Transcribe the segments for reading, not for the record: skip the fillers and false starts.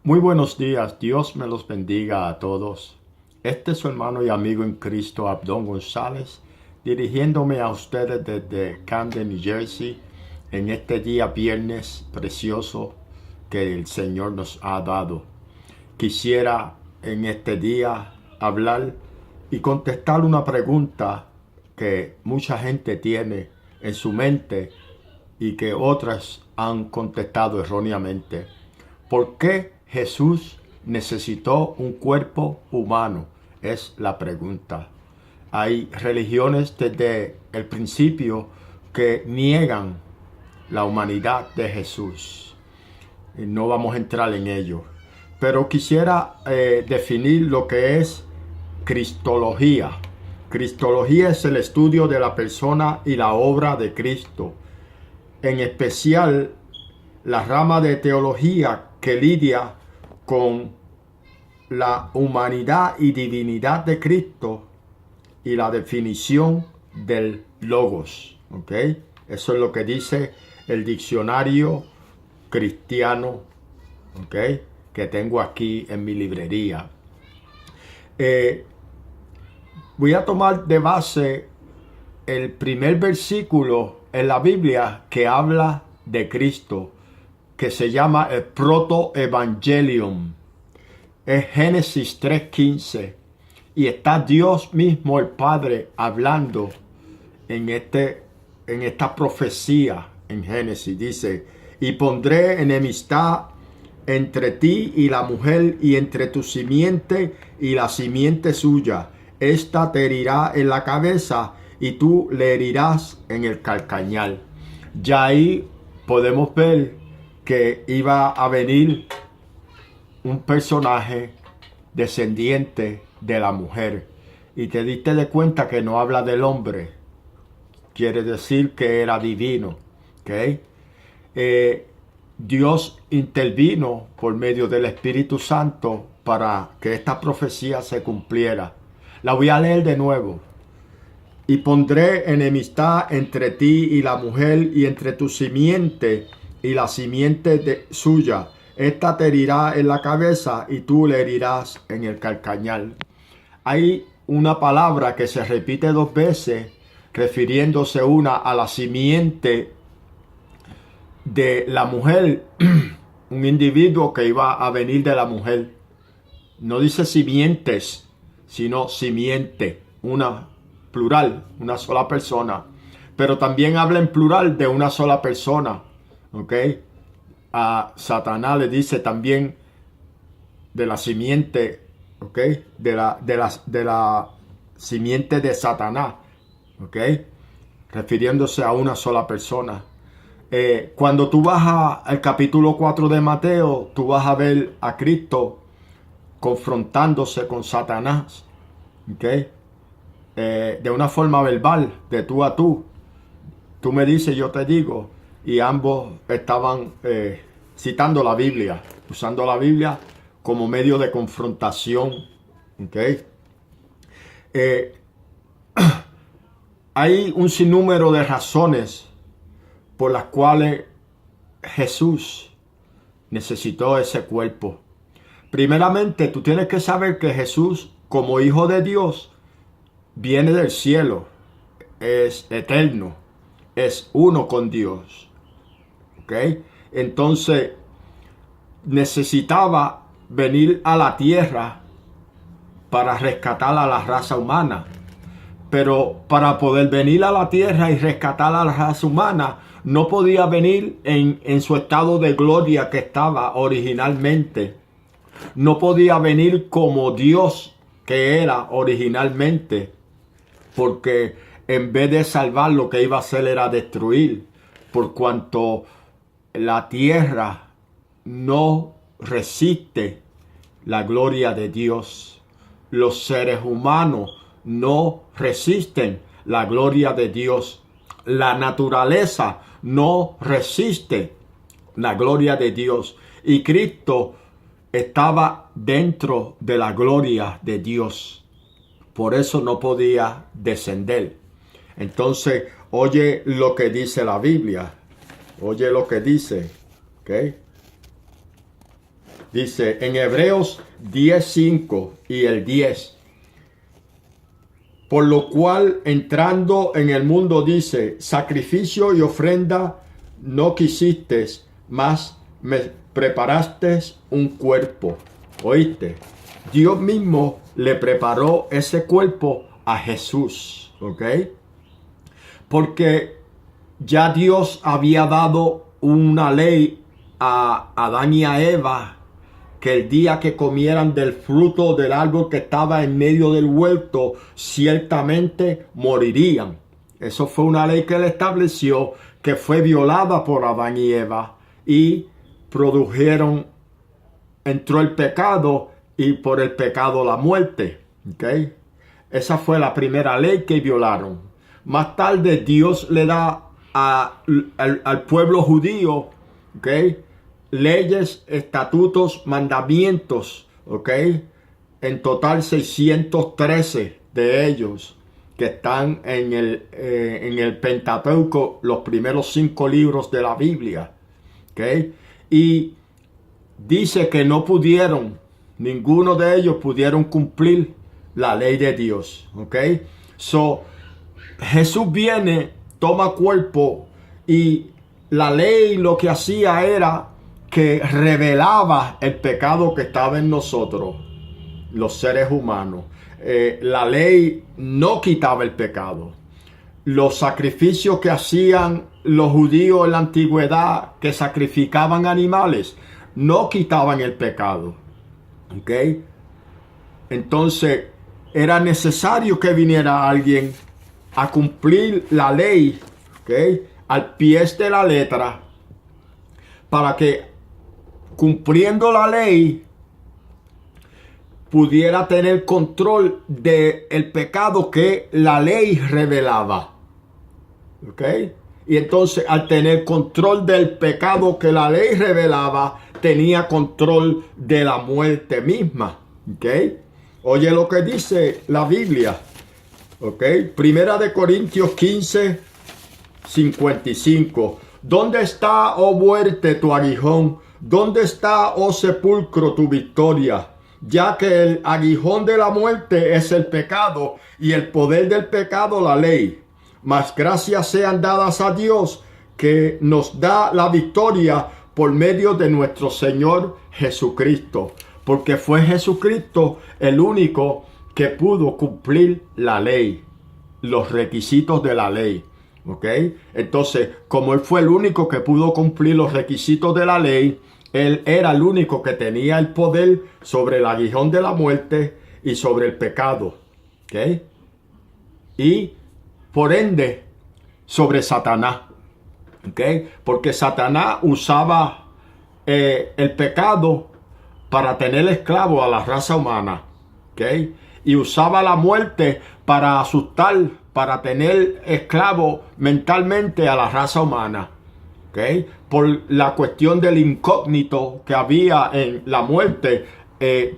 Muy buenos días, Dios me los bendiga a todos. Este es su hermano y amigo en Cristo, Abdón González, dirigiéndome a ustedes desde Camden, New Jersey, en este día viernes precioso que el Señor nos ha dado. Quisiera en este día hablar y contestar una pregunta que mucha gente tiene en su mente y que otras han contestado erróneamente. ¿Por qué Jesús necesitó un cuerpo humano? Es la pregunta. Hay religiones desde el principio que niegan la humanidad de Jesús. Y no vamos a entrar en ello. Pero quisiera definir lo que es Cristología. Cristología es el estudio de la persona y la obra de Cristo. En especial, la rama de teología que lidia con la humanidad y divinidad de Cristo y la definición del logos. ¿Ok? Eso es lo que dice el diccionario cristiano, ¿ok?, que tengo aquí en mi librería. Voy a tomar de base el primer versículo en la Biblia que habla de Cristo, que se llama el Protoevangelium. Es Génesis 3:15. Y está Dios mismo, el Padre, hablando en esta profecía en Génesis. Dice: y pondré enemistad entre ti y la mujer, y entre tu simiente y la simiente suya. Esta te herirá en la cabeza, y tú le herirás en el calcañar. Ya ahí podemos ver que iba a venir un personaje descendiente de la mujer. Y te diste de cuenta que no habla del hombre. Quiere decir que era divino. ¿Okay? Dios intervino por medio del Espíritu Santo para que esta profecía se cumpliera. La voy a leer de nuevo. Y pondré enemistad entre ti y la mujer, y entre tu simiente y la simiente suya. Esta te herirá en la cabeza, y tú le herirás en el calcañar. Hay una palabra que se repite dos veces, refiriéndose una a la simiente de la mujer, un individuo que iba a venir de la mujer. No dice simientes, sino simiente, una plural, una sola persona. Pero también habla en plural de una sola persona. ¿Ok? A Satanás le dice también de la simiente, ¿ok?, de la simiente de Satanás. ¿Ok? Refiriéndose a una sola persona. Cuando tú vas al capítulo 4 de Mateo, tú vas a ver a Cristo confrontándose con Satanás. ¿Ok? De una forma verbal, de tú a tú. Tú me dices, yo te digo. Y ambos estaban citando la Biblia, usando la Biblia como medio de confrontación. ¿Ok? Hay un sinnúmero de razones por las cuales Jesús necesitó ese cuerpo. Primeramente, tú tienes que saber que Jesús, como Hijo de Dios, viene del cielo, es eterno, es uno con Dios. ¿Ok? Entonces, necesitaba venir a la tierra para rescatar a la raza humana. Pero para poder venir a la tierra y rescatar a la raza humana, no podía venir en su estado de gloria que estaba originalmente. No podía venir como Dios que era originalmente, porque en vez de salvar, lo que iba a hacer era destruir, por cuanto la tierra no resiste la gloria de Dios. Los seres humanos no resisten la gloria de Dios. La naturaleza no resiste la gloria de Dios. Y Cristo estaba dentro de la gloria de Dios. Por eso no podía descender. Entonces, oye lo que dice la Biblia. Oye lo que dice. ¿Ok? Dice en Hebreos 10:5 y el 10. Por lo cual, entrando en el mundo, dice, sacrificio y ofrenda no quisiste, mas me preparaste un cuerpo. ¿Oíste? Dios mismo le preparó ese cuerpo a Jesús. ¿Ok? Porque ya Dios había dado una ley a Adán y a Eva, que el día que comieran del fruto del árbol que estaba en medio del huerto, ciertamente morirían. Eso fue una ley que él estableció, que fue violada por Adán y Eva, y entró el pecado, y por el pecado la muerte. ¿Okay? Esa fue la primera ley que violaron. Más tarde Dios le da al pueblo judío, ¿okay?, leyes, estatutos, mandamientos, ¿ok? En total 613 de ellos que están en el Pentateuco, los primeros 5 libros de la Biblia, ¿ok? Y dice que ninguno de ellos pudieron cumplir la ley de Dios, ¿ok? So, Jesús viene, toma cuerpo, y la ley lo que hacía era que revelaba el pecado que estaba en nosotros, los seres humanos. La ley no quitaba el pecado. Los sacrificios que hacían los judíos en la antigüedad, que sacrificaban animales, no quitaban el pecado. ¿Ok? Entonces, era necesario que viniera alguien a cumplir la ley, ¿ok?, al pie de la letra, para que, cumpliendo la ley, pudiera tener control del pecado que la ley revelaba. ¿Ok? Y entonces, al tener control del pecado que la ley revelaba, tenía control de la muerte misma. ¿Ok? Oye lo que dice la Biblia. ¿Ok? Primera de Corintios 15, 55. ¿Dónde está, oh muerte, tu aguijón? ¿Dónde está, oh sepulcro, tu victoria? Ya que el aguijón de la muerte es el pecado, y el poder del pecado la ley. Mas gracias sean dadas a Dios, que nos da la victoria por medio de nuestro Señor Jesucristo. Porque fue Jesucristo el único que pudo cumplir la ley, los requisitos de la ley. ¿Ok? Entonces, como él fue el único que pudo cumplir los requisitos de la ley, él era el único que tenía el poder sobre el aguijón de la muerte y sobre el pecado. ¿Ok? Y, por ende, sobre Satanás. ¿Ok? Porque Satanás usaba el pecado para tener esclavo a la raza humana. ¿Ok? Y usaba la muerte para asustar, para tener esclavo mentalmente a la raza humana. ¿Okay? Por la cuestión del incógnito que había en la muerte,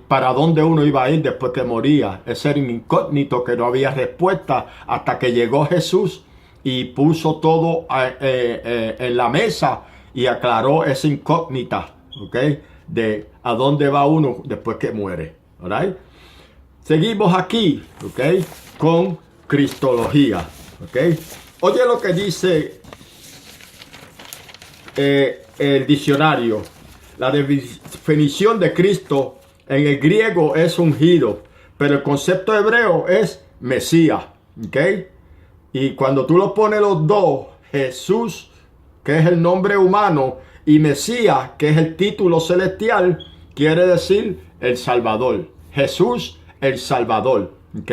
para dónde uno iba a ir después que moría. Ese era un incógnito que no había respuesta hasta que llegó Jesús y puso todo en la mesa y aclaró esa incógnita, ¿okay?, de a dónde va uno después que muere. ¿Alright? Seguimos aquí, ¿ok?, con Cristología. ¿Ok? Oye lo que dice el diccionario. La definición de Cristo en el griego es ungido, pero el concepto hebreo es Mesías. ¿Ok? Y cuando tú lo pones los dos, Jesús, que es el nombre humano, y Mesías, que es el título celestial, quiere decir el Salvador. Jesús, el Salvador. ¿Ok?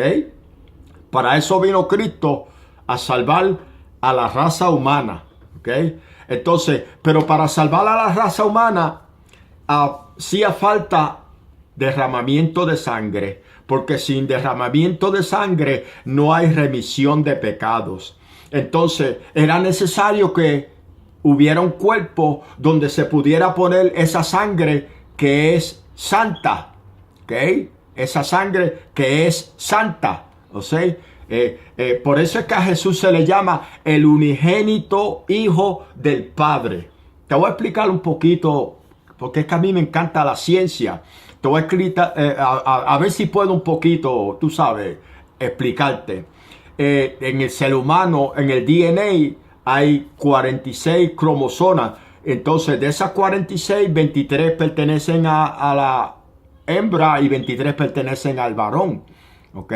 Para eso vino Cristo, a salvar a la raza humana. ¿Ok? Entonces, pero para salvar a la raza humana, hacía falta derramamiento de sangre, porque sin derramamiento de sangre no hay remisión de pecados. Entonces, era necesario que hubiera un cuerpo donde se pudiera poner esa sangre que es santa. ¿Ok? Esa sangre que es santa. O sea, por eso es que a Jesús se le llama el unigénito Hijo del Padre. Te voy a explicar un poquito porque es que a mí me encanta la ciencia. Te voy a escribir, a ver si puedo un poquito, tú sabes, explicarte. En el ser humano, en el DNA, hay 46 cromosomas. Entonces, de esas 46, 23 pertenecen a la hembra y 23 pertenecen al varón. ¿Ok?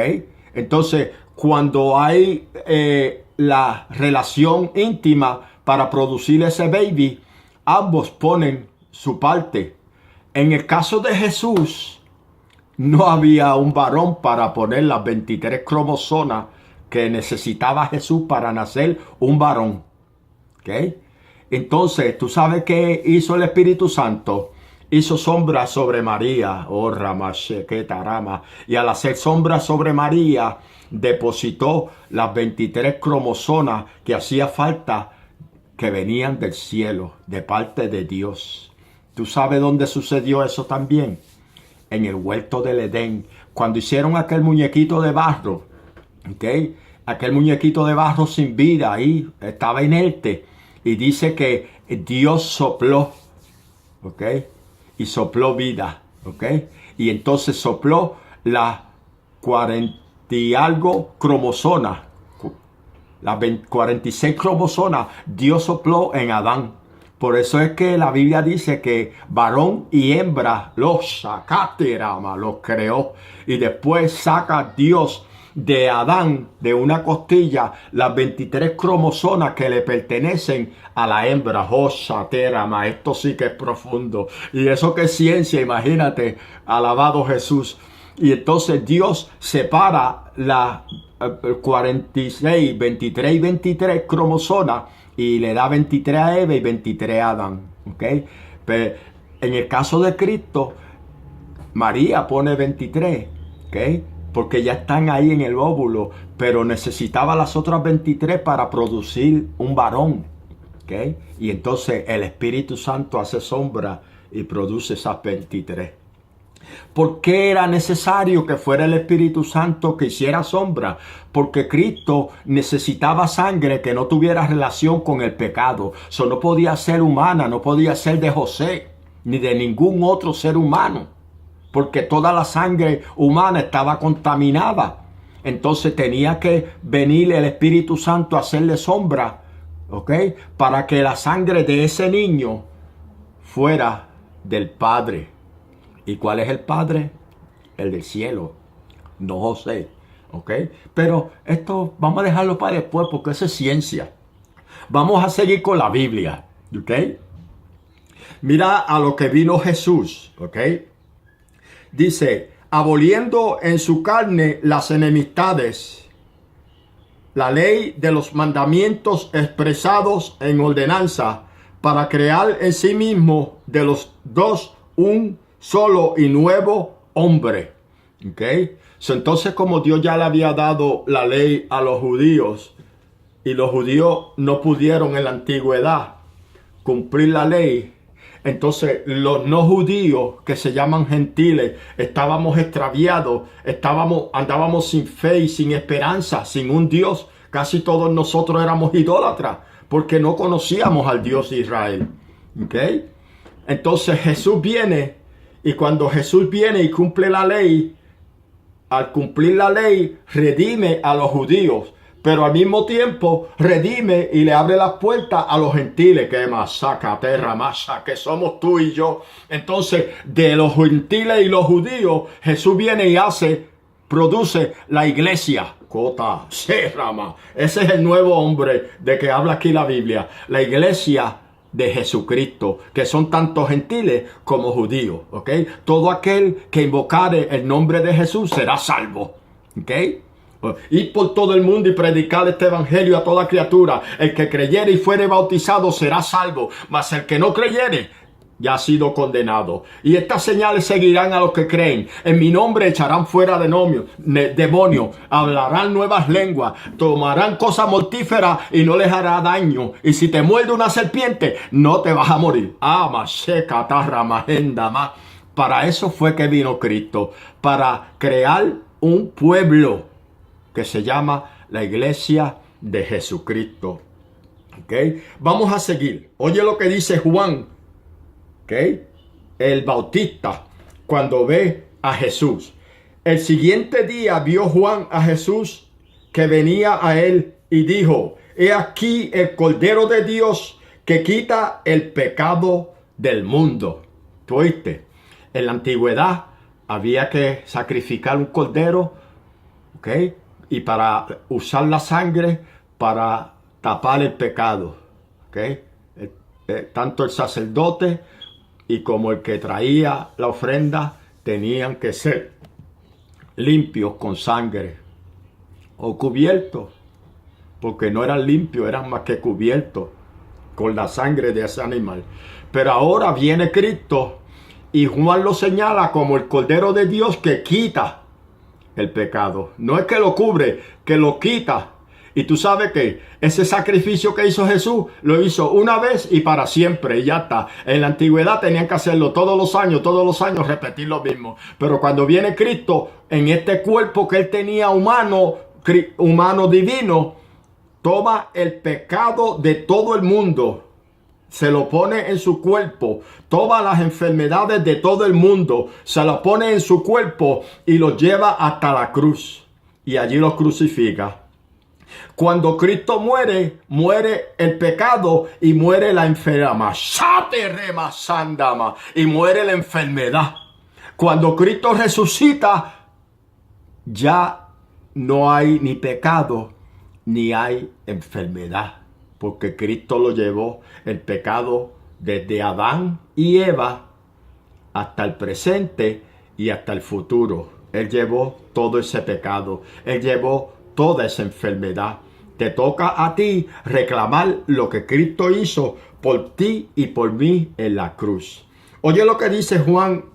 Entonces, cuando hay la relación íntima para producir ese baby, ambos ponen su parte. En el caso de Jesús, no había un varón para poner las 23 cromosomas que necesitaba Jesús para nacer un varón. ¿Ok? Entonces, ¿tú sabes qué hizo el Espíritu Santo? Hizo sombra sobre María, oh Ramashe, que tarama. Y al hacer sombra sobre María, depositó las 23 cromosomas que hacía falta, que venían del cielo, de parte de Dios. ¿Tú sabes dónde sucedió eso también? En el huerto del Edén, cuando hicieron aquel muñequito de barro, ¿ok? Aquel muñequito de barro sin vida, ahí estaba inerte, y dice que Dios sopló, ¿ok? Y sopló vida, ¿ok? Y entonces sopló las 40 y algo cromosomas, las 46 cromosomas, Dios sopló en Adán. Por eso es que la Biblia dice que varón y hembra los sacaterama, los creó. Y después saca Dios de Adán, de una costilla, las 23 cromosomas que le pertenecen a la hembra. Terama, esto sí que es profundo. Y eso que es ciencia, imagínate, alabado Jesús. Y entonces Dios separa las 46, 23 y 23 cromosomas y le da 23 a Eva y 23 a Adán. ¿Okay? Pero en el caso de Cristo, María pone 23, ¿okay? Porque ya están ahí en el óvulo, pero necesitaba las otras 23 para producir un varón. ¿Okay? Y entonces el Espíritu Santo hace sombra y produce esas 23. ¿Por qué era necesario que fuera el Espíritu Santo que hiciera sombra? Porque Cristo necesitaba sangre que no tuviera relación con el pecado. Eso no podía ser humana, no podía ser de José, ni de ningún otro ser humano. Porque toda la sangre humana estaba contaminada. Entonces tenía que venir el Espíritu Santo a hacerle sombra, ¿ok? Para que la sangre de ese niño fuera del Padre. ¿Y cuál es el Padre? El del cielo, no José, ¿ok? Pero esto vamos a dejarlo para después porque eso es ciencia. Vamos a seguir con la Biblia, ¿ok? Mira a lo que vino Jesús, ¿ok? Dice, aboliendo en su carne las enemistades, la ley de los mandamientos expresados en ordenanza, para crear en sí mismo de los dos un solo y nuevo hombre. ¿Okay? Entonces, como Dios ya le había dado la ley a los judíos y los judíos no pudieron en la antigüedad cumplir la ley, entonces los no judíos, que se llaman gentiles, estábamos extraviados, andábamos sin fe y sin esperanza, sin un Dios. Casi todos nosotros éramos idólatras porque no conocíamos al Dios de Israel. ¿Okay? Entonces Jesús viene. Y cuando Jesús viene y cumple la ley, al cumplir la ley, redime a los judíos, pero al mismo tiempo redime y le abre las puertas a los gentiles, que masaca, terra, masa, que somos tú y yo. Entonces, de los gentiles y los judíos, Jesús viene y produce la iglesia. Cota, serrama. Ese es el nuevo hombre de que habla aquí la Biblia. La iglesia de Jesucristo, que son tanto gentiles como judíos, ¿ok? Todo aquel que invocare el nombre de Jesús será salvo, ¿ok? Ir por todo el mundo y predicar este evangelio a toda criatura. El que creyere y fuere bautizado será salvo, mas el que no creyere ya ha sido condenado. Y estas señales seguirán a los que creen. En mi nombre echarán fuera demonios, hablarán nuevas lenguas, tomarán cosas mortíferas y no les hará daño. Y si te muerde una serpiente, no te vas a morir. Para eso fue que vino Cristo, para crear un pueblo que se llama la iglesia de Jesucristo. ¿Okay? Vamos a seguir. Oye lo que dice Juan. ¿Okay? el Bautista cuando ve a Jesús. El siguiente día vio Juan a Jesús que venía a él y dijo: he aquí el Cordero de Dios que quita el pecado del mundo. ¿Tú oíste? En la antigüedad había que sacrificar un cordero, ¿ok? Y para usar la sangre para tapar el pecado, ¿ok? Tanto el sacerdote y como el que traía la ofrenda tenían que ser limpios con sangre o cubiertos, porque no eran limpios, eran más que cubiertos con la sangre de ese animal. Pero ahora viene Cristo y Juan lo señala como el Cordero de Dios que quita el pecado. No es que lo cubre, que lo quita. Y tú sabes que ese sacrificio que hizo Jesús, lo hizo una vez y para siempre, y ya está. En la antigüedad tenían que hacerlo todos los años, repetir lo mismo. Pero cuando viene Cristo, en este cuerpo que él tenía humano divino, toma el pecado de todo el mundo, se lo pone en su cuerpo. Toma las enfermedades de todo el mundo, se lo pone en su cuerpo y lo lleva hasta la cruz. Y allí lo crucifica. Cuando Cristo muere, muere el pecado y muere la enfermedad. Y muere la enfermedad. Cuando Cristo resucita, ya no hay ni pecado ni hay enfermedad, porque Cristo lo llevó el pecado desde Adán y Eva hasta el presente y hasta el futuro. Él llevó todo ese pecado, él llevó toda esa enfermedad. Te toca a ti reclamar lo que Cristo hizo por ti y por mí en la cruz. Oye lo que dice Juan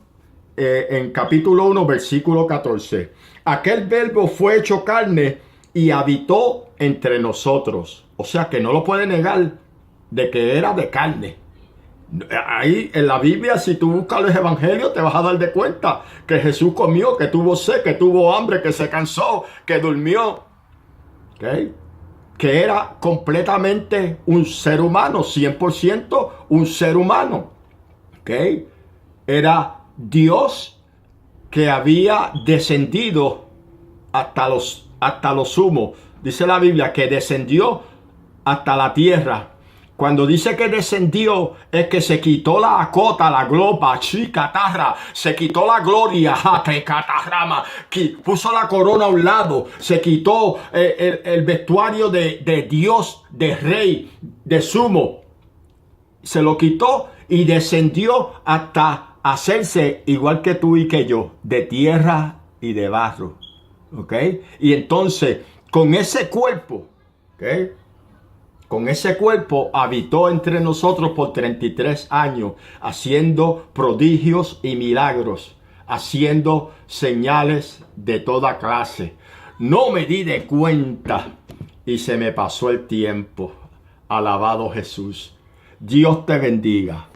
en capítulo 1, versículo 14. Aquel verbo fue hecho carne y habitó entre nosotros. O sea que no lo puede negar de que era de carne. Ahí en la Biblia, si tú buscas los evangelios, te vas a dar de cuenta que Jesús comió, que tuvo sed, que tuvo hambre, que se cansó, que durmió. ¿Okay? Que era completamente un ser humano, 100% un ser humano. ¿Okay? Era Dios que había descendido hasta lo sumo. Dice la Biblia que descendió hasta la tierra. Cuando dice que descendió, es que se quitó la acota, la globa, chicatarra, se quitó la gloria, catarrama, puso la corona a un lado, se quitó el vestuario de Dios, de rey, de sumo. Se lo quitó y descendió hasta hacerse igual que tú y que yo, de tierra y de barro. ¿Ok? Y entonces, con ese cuerpo, ¿ok? Con ese cuerpo habitó entre nosotros por 33 años, haciendo prodigios y milagros, haciendo señales de toda clase. No me di de cuenta y se me pasó el tiempo. Alabado Jesús. Dios te bendiga.